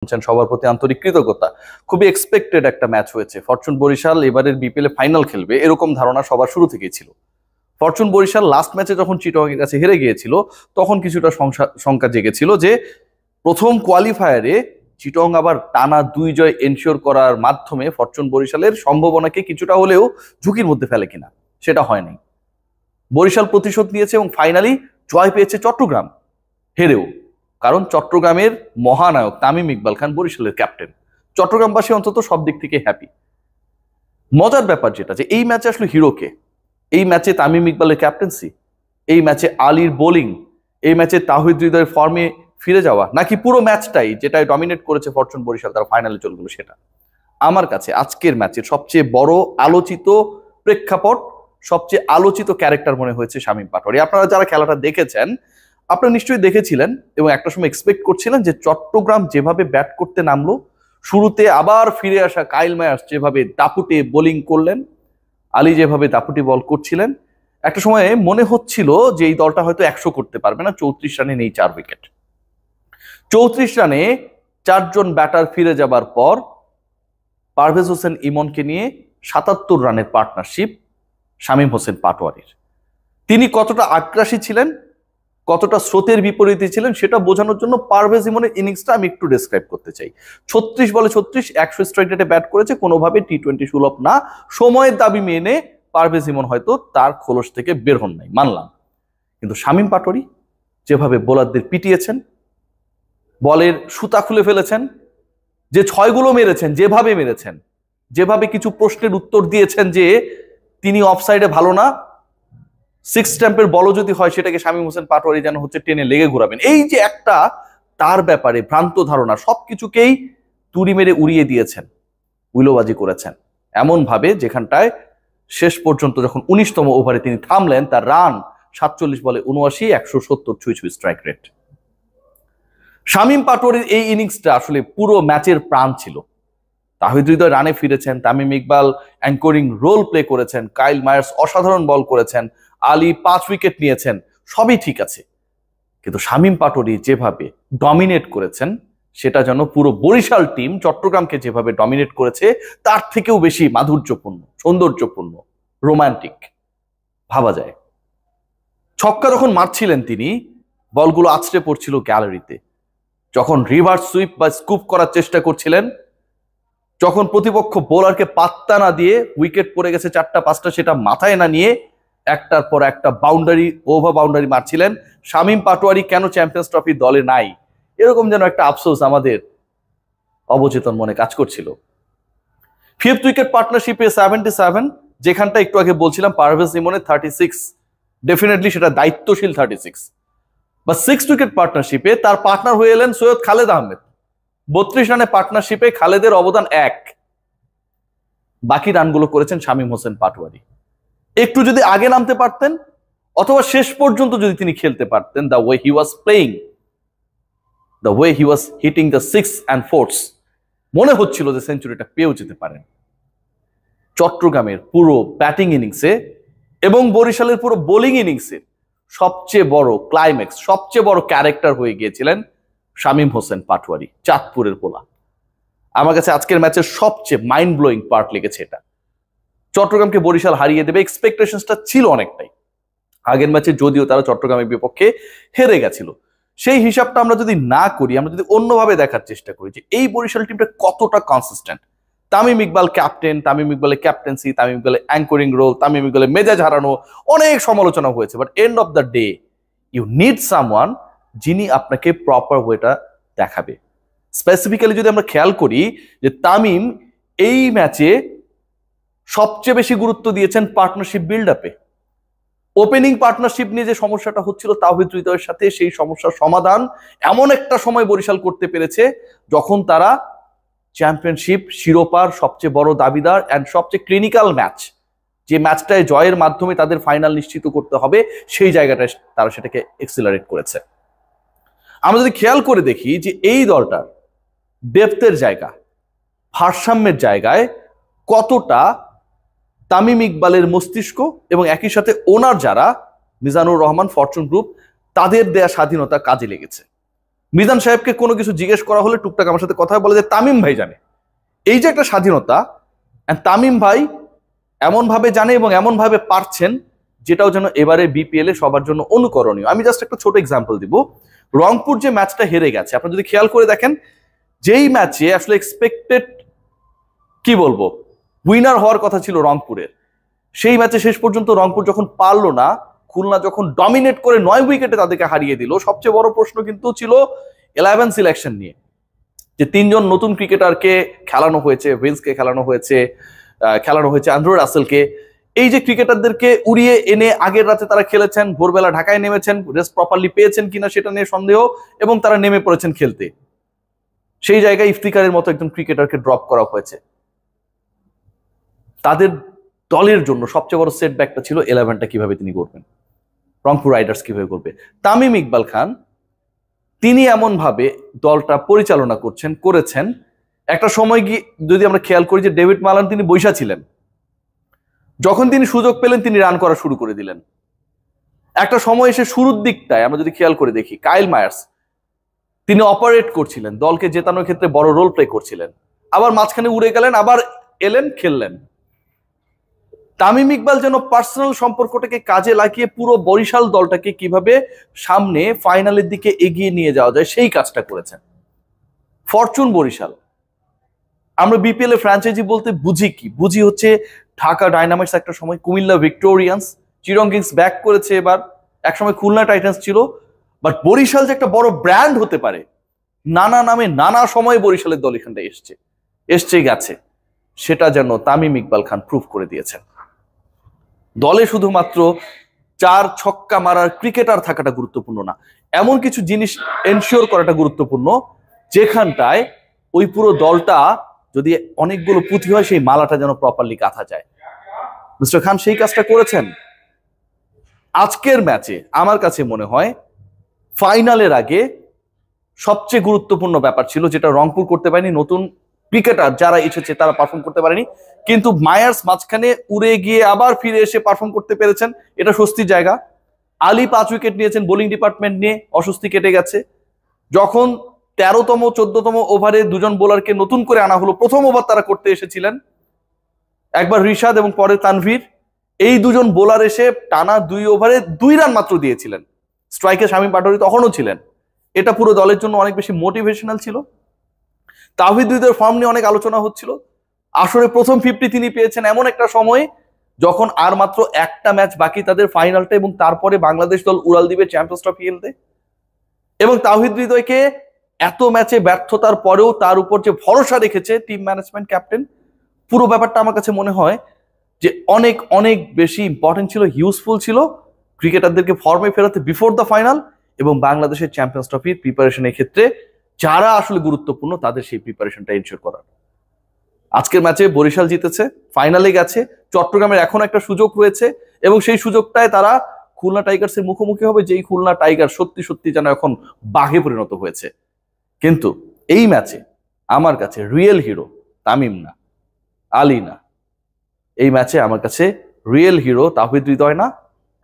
সবার প্রতি আন্তরিক কৃতজ্ঞতা। খুবই এক্সপেক্টেড একটা ম্যাচ হয়েছে। ফরচুন বরিশাল এবারের বিপিএল এ ফাইনাল খেলবে এরকম ধারণা সবার শুরু থেকেই ছিল। ফরচুন বরিশাল লাস্ট ম্যাচে যখন চিটাগং এর কাছে হেরে গিয়েছিল তখন কিছুটা শঙ্কা জেগেছিল যে প্রথম কোয়ালিফায়ারে চিটাগং আবার টানা 2 জয় এনশিওর করার মাধ্যমে ফরচুন বরিশালের সম্ভাবনাকে কিছুটা হলেও ঝুঁকির মধ্যে ফেলে কিনা। সেটা হয়নি। বরিশাল প্রতিশোধ নিয়েছে এবং ফাইনালি জয় পেয়েছে চট্টগ্রাম হেরেও। কারণ চট্টগ্রামের মহানায়ক তামিম ইকবাল খান বরিশালের ক্যাপ্টেন। চট্টগ্রামবাসী অন্তত সব দিক থেকে হ্যাপি। মজার ব্যাপার যেটা যে এই ম্যাচে আসলে হিরোকে, এই ম্যাচে তামিম ইকবালের ক্যাপ্টেন্সি, এই ম্যাচে আলীর বোলিং, এই ম্যাচে তাহিদ হৃদয়ের ফর্মে ফিরে যাওয়া, নাকি পুরো ম্যাচটাই যেটা ডমিনেট করেছে ফরচুন বরিশাল তারা ফাইনালে চলে গেল সেটা। আমার কাছে আজকের ম্যাচের সবচেয়ে বড় আলোচিত প্রেক্ষাপট, সবচেয়ে আলোচিত ক্যারেক্টার মনে হয়েছে শামীম পাটোয়ারি। আপনারা যারা খেলাটা দেখেছেন আপনারা নিশ্চয়ই দেখেছিলেন এবং একটা সময় এক্সপেক্ট করছিলেন যে চট্টগ্রাম যেভাবে ব্যাট করতে নামলো, শুরুতে আবার ফিরে আসা কাইল মায়ার্স যেভাবে দাপুটে বোলিং করলেন, আলী যেভাবে দাপুটে বল করছিলেন, একটা সময়ে মনে হচ্ছিল যে এই দলটা হয়তো 100 করতে পারবে না। 34 রানে নেই 4 উইকেট। 34 রানে 4 জন ব্যাটার ফিরে যাবার পর পারভেজ হোসেন ইমনকে নিয়ে 77 রানের পার্টনারশিপ শামীম হোসেন পাটোয়ারির। তিনি কতটা আগ্রাসী ছিলেন, কতটা স্রোতের বিপরীতে ছিলেন সেটা বোঝানোর জন্য পারভেজ ইমনের ইনিংসটা আমি একটু ডেসক্রাইব করতে চাই। 36 বলে 36, 100 স্ট্রাইক রেটে ব্যাট করেছে, কোনোভাবে টি-20 সুলভ না। সময়ের দাবি মেনে পারভেজ ইমন হয়তো তার খোলস থেকে বের হন নাই, মানলাম। কিন্তু শামীম পাটোয়ারি যেভাবে বোলারদের পিটিয়েছেন, বলের সুতা খুলে ফেলেছেন, যে 6 গুলো মেরেছেন, যেভাবে কিছু প্রশ্নের উত্তর দিয়েছেন যে তিনি অফসাইডে ভালো না, 6 স্ট্যাম্পের বলও যদি হয় সেটাকে শামীম হোসেন পাটোয়ারি যেন হচ্ছে টেনে লেগে ঘোরাবেন, এই যে একটা তার ব্যাপারে ভ্রান্ত ধারণা, সবকিছুকেই তুড়ি মেরে উড়িয়ে দিয়েছেন, উইলোবাজি করেছেন এমন ভাবে যেখানটায় শেষ পর্যন্ত যখন 19তম ওভারে তিনি থামলেন তার রান 47 বলে 79, 170 ছুঁই স্ট্রাইক রেট। শামীম পাটোয়ারির এই ইনিংসটা আসলে পুরো ম্যাচের প্রাণ ছিল। তাহিদ হৃদয় রানে ফিরেছেন, Tamim Iqbal anchoring role play করেছেন, কাইল মায়ার্স অসাধারণ বল করেছেন, আলী 5 উইকেট নিয়েছেন, সবই ঠিক আছে। কিন্তু শামীম পাটোয়ারি যেভাবে ডমিনেট করেছেন সেটা যেন পুরো বরিশাল টিম চট্টগ্রামকে যেভাবে ডমিনেট করেছে তার থেকেও বেশি মাধুর্যপূর্ণ, সৌন্দর্যপূর্ণ, রোমান্টিক ভাবা যায়। ছক্কা যখন মারছিলেন তিনি, বলগুলো আছড়ে পড়ছিল গ্যালারিতে। যখন রিভার্স সুইপ বা স্কুপ করার চেষ্টা করছিলেন, যখন প্রতিপক্ষ বোলারকে পাত্তা না দিয়ে উইকেট পড়ে গেছে 4টা 5টা সেটা মাথায় না নিয়ে একটার পর একটা বাউন্ডারি ওভার বাউন্ডারি মারছিলেন, শামীম পাটোয়ারি কেন চ্যাম্পিয়ন্স ট্রফি দলে নাই এরকম যেন একটা আফসোস আমাদের অবচেতন মনে কাজ করছিল। 5th উইকেট পার্টনারশিপে 77, যেখানটা একটু আগে বলছিলাম পারভেজ ইমনের 36, ডেফিনেটলি সেটা দায়িত্বশীল 36। বা 6th উইকেট পার্টনারশিপে তার পার্টনার হয়ে এলেন সৈয়দ খালেদ আহমেদ। 32 রানে পার্টনারশিপে খালেদের অবদান 1, বাকি রানগুলো করেছেন শামীম হোসেন পাটোয়ারি। একটু যদি আগে নামতে পারতেন অথবা শেষ পর্যন্ত যদি তিনি খেলতে পারতেন, the way he was playing, the way he was hitting the 6 and 4s, মনে হচ্ছিল যে সেঞ্চুরিটা পেয়েও যেতে পারেন। চট্টগ্রামের পুরো ব্যাটিং ইনিংসে এবং বরিশালের পুরো বোলিং ইনিংসে সবচেয়ে বড় ক্লাইম্যাক্স, সবচেয়ে বড় ক্যারেক্টার হয়ে গিয়েছিলেন শামীম হোসেন পাটোয়ারি, চাঁদপুরের পোলা। আমার কাছে আজকের ম্যাচের সবচেয়ে মাইন্ড ব্লোয়িং পার্ট লেগেছে এটা। চট্টগ্রামকে বরিশাল হারিয়ে দেবে এক্সপেকটেশনসটা ছিল অনেকটাই। আগের ম্যাচে যদিও তারা চট্টগ্রামের বিপক্ষে হেরে গেছিল, সেই হিসাবটা আমরা যদি না করি, আমরা যদি অন্যভাবে দেখার চেষ্টা করি যে এই বরিশাল টিমটা কতটা কনসিস্টেন্ট। তামিম ইকবাল ক্যাপ্টেন, তামিম ইকবালের ক্যাপ্টেন্সি, তামিম ইকবালের অ্যাঙ্করিং রোল, তামিম ইকবালের মেজাজ হারানো, অনেক সমালোচনা হয়েছে। But end of the day you need someone যিনি আপনাকে প্রপার ওয়েটা দেখাবে। স্পেসিফিক্যালি যদি আমরা খেয়াল করি যে তামিম এই ম্যাচে সবচেয়ে বেশি গুরুত্ব দিয়েছেন পার্টনারশিপ বিল্ড আপে। ওপেনিং পার্টনারশিপ নিয়ে যে সমস্যাটা হচ্ছিল তাহিদ হৃদয়ের সাথে, সেই সমস্যার সমাধান এমন একটা সময় বরিশাল করতে পেরেছে যখন তারা চ্যাম্পিয়নশিপ শিরোপার সবচেয়ে বড় দাবিদার এন্ড সবচেয়ে ক্লিনিক্যাল ম্যাচ, যে ম্যাচটায় জয়ের মাধ্যমে তাদের ফাইনাল নিশ্চিত করতে হবে, সেই জায়গাটায় তারা সেটাকে এক্সিলারেট করেছে। আমরা যদি খেয়াল করে দেখি যে এই দলটার ডেপথের জায়গা, ভারসাম্যের জায়গায় কতটা তামিম ইকবালের মস্তিষ্ক এবং একই সাথে ওনার যারা মিজানুর রহমান, ফরচুন গ্রুপ, তাদের দেয়া স্বাধীনতা কাজে লেগেছে। মিজান সাহেবকে কোনো কিছু জিজ্ঞেস করা হলে টুকটাক আমার সাথে কথা বলে যে তামিম ভাই জানে। এই যে একটা স্বাধীনতা, তামিম ভাই এমন ভাবে জানে এবং এমন ভাবে পারছেন, যেটাও যেন এবারে বিপিএল এ সবার জন্য অনুকরণীয়। আমি জাস্ট একটা ছোট এক্সাম্পল দিব। রংপুর যে ম্যাচটা হেরে গেছে, আপনারা যদি খেয়াল করে দেখেন, যেই ম্যাচে আসলে এক্সপেক্টেড কি বলবো উইনার হওয়ার কথা ছিল রংপুরের, সেই ম্যাচে শেষ পর্যন্ত রংপুর যখন পারলো না, খুলনা যখন ডমিনেট করে 9 উইকেটে তাদেরকে হারিয়ে দিল। সবচেয়ে বড় প্রশ্ন কিন্তু ছিল 11 সিলেকশন নিয়ে, যে 3জন নতুন ক্রিকেটারকে খেলানো হয়েছে, ভিন্সকে খেলানো হয়েছে আন্দ্রু রাসেলকে। এই যে ক্রিকেটারদেরকে উড়িয়ে এনে আগের রাতে তারা খেলেছেন, ভোরবেলা ঢাকায় নেমেছেন, রেস্ট প্রপারলি পেয়েছেন কিনা সেটা নিয়ে সন্দেহ, এবং তারা নেমে পড়েছেন খেলতে। সেই জায়গায় ইফতিকারের মতো একজন ক্রিকেটারকে ড্রপ করা হয়েছে। তাদের দলের জন্য সবচেয়ে বড় সেটব্যাকটা ছিল 11টা কিভাবে তিনি করবেন, রংপুর রাইডার্স কিভাবে করবে। তামিম ইকবাল খান তিনি এমন ভাবে দলটা পরিচালনা করেছেন। একটা সময় গিয়ে যদি আমরা খেয়াল করি যে ডেভিড মালান তিনি বৈশা ছিলেন, যখন তিনি সুযোগ পেলেন তিনি রান করা শুরু করে দিলেন। একটা সময় এসে শুরুর দিকটায় আমরা যদি খেয়াল করে দেখি, কাইল মায়ার্স তিনি অপারেট করছিলেন, দলকে জেতানোর ক্ষেত্রে বড় রোল প্লে করছিলেন, আবার মাঝখানে উড়ে গেলেন, আবার এলেন, খেললেন। তামিম ইকবাল যেন পার্সোনাল সম্পর্কটাকে কাজে লাগিয়ে পুরো বরিশাল দলটাকে কিভাবে সামনে ফাইনালের দিকে এগিয়ে নিয়ে যাওয়া যায় সেই কাজটা করেছেন। ফরচুন বরিশাল, আমরা বিপিএল এ ফ্র্যাঞ্চাইজি বলতে বুঝি কি? বুঝি হচ্ছে ঢাকা ডায়নামাইটস একটা সময়, কুমিল্লা ভিক্টোরিয়ান্স, চিরং কিংস ব্যাক করেছে এবার, একসময় খুলনা টাইটান্স ছিল। বাট বরিশাল যে একটা বড় ব্র্যান্ড হতে পারে, নানা নামে নানা সময় বরিশালের দল এখানটা এসছে গেছে, সেটা যেন তামিম ইকবাল খান প্রুভ করে দিয়েছেন। দলে শুধুমাত্র 4 ছক্কা মারার ক্রিকেটার থাকাটা গুরুত্বপূর্ণ না, এমন কিছু জিনিস এনশিওর করাটা গুরুত্বপূর্ণ, যেখানটায় ওই পুরো দলটা যদি অনেকগুলো পুঁথি হয়, সেই মালাটা যেন প্রপারলি গাঁথা যায়। মিস্টার খান সেই কাজটা করেছেন। আজকের ম্যাচে আমার কাছে মনে হয় ফাইনালের আগে সবচেয়ে গুরুত্বপূর্ণ ব্যাপার ছিল, যেটা রংপুর করতে পারেনি, নতুন ক্রিকেটার যারা এসেছে তারা পারফর্ম করতে পারেনি, কিন্তু মায়ার্স মাঝখানে উড়ে গিয়ে আবার ফিরে এসে পারফর্ম করতে পেরেছেন, এটা স্বস্তির জায়গা। আলী 5 উইকেট নিয়েছেন, বোলিং ডিপার্টমেন্ট নিয়ে অস্বস্তি কেটে গেছে। যখন 13তম 14তম ওভারে 2জন বোলারকে নতুন করে আনা হলো, প্রথম ওভার তারা করতে এসেছিলেন, একবার রিশাদ এবং পরে তানভীর, এই 2জন বোলার এসে টানা 2 ওভারে 2 রান মাত্র দিয়েছিলেন। স্ট্রাইকে শামীম পাটোয়ারি তখনও ছিলেন। এটা পুরো দলের জন্য অনেক বেশি মোটিভেশনাল ছিল। তাওহিদ হৃদয়ের ফর্ম নিয়ে অনেক আলোচনা হচ্ছিল। আসলে প্রথম 50 তিনি পেয়েছেন এমন একটা সময় যখন আর মাত্র একটা ম্যাচ বাকি তাদের ফাইনালটা, এবং তারপরে বাংলাদেশ দল উড়াল দিবে চ্যাম্পিয়ন্স ট্রফি খেলতে। এবং তাওহিদ হৃদয়কে এত ম্যাচে ব্যর্থতার পরেও তার উপর যে ভরসা রেখেছে টিম ম্যানেজমেন্ট, ক্যাপ্টেন, পুরো ব্যাপারটা আমার কাছে মনে হয় যে অনেক অনেক বেশি ইম্পর্টেন্ট ছিল, ইউজফুল ছিল ক্রিকেটারদেরকে ফর্মে ফেরাতে বিফোর দ্য ফাইনাল, এবং বাংলাদেশের চ্যাম্পিয়ন্স ট্রফির প্রিপারেশনের ক্ষেত্রে যারা আসলে গুরুত্বপূর্ণ তাদের সেই প্রিপারেশনটা এনশিওর করার। আজকের ম্যাচে বরিশাল জিতেছে, ফাইনালে গেছে, চট্টগ্রামের এখন একটা সুযোগ রয়েছে, এবং সেই সুযোগটায় তারা খুলনা টাইগার্সের মুখোমুখি হবে, যেই খুলনা টাইগার সত্যি সত্যি যেন এখন বাঘে পরিণত হয়েছে। কিন্তু এই ম্যাচে আমার কাছে রিয়েল হিরো তামিম না, আলী না, এই ম্যাচে আমার কাছে রিয়েল হিরো তাওহিদ হৃদয় না,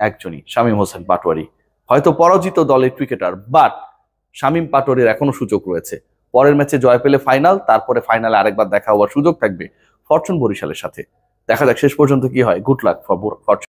একজনই, শামীম হোসেন পাটোয়ারি। হয়তো পরাজিত দলের ক্রিকেটার, বাট শামীম পাটোয়ারির এখনো সুযোগ রয়েছে। পরের ম্যাচে জয় পেলে ফাইনাল, তারপরে ফাইনালে আরেকবার দেখা হওয়ার সুযোগ থাকবে ফরচুন বরিশালের সাথে। দেখা যাক শেষ পর্যন্ত কি হয়। Good luck for Fortune.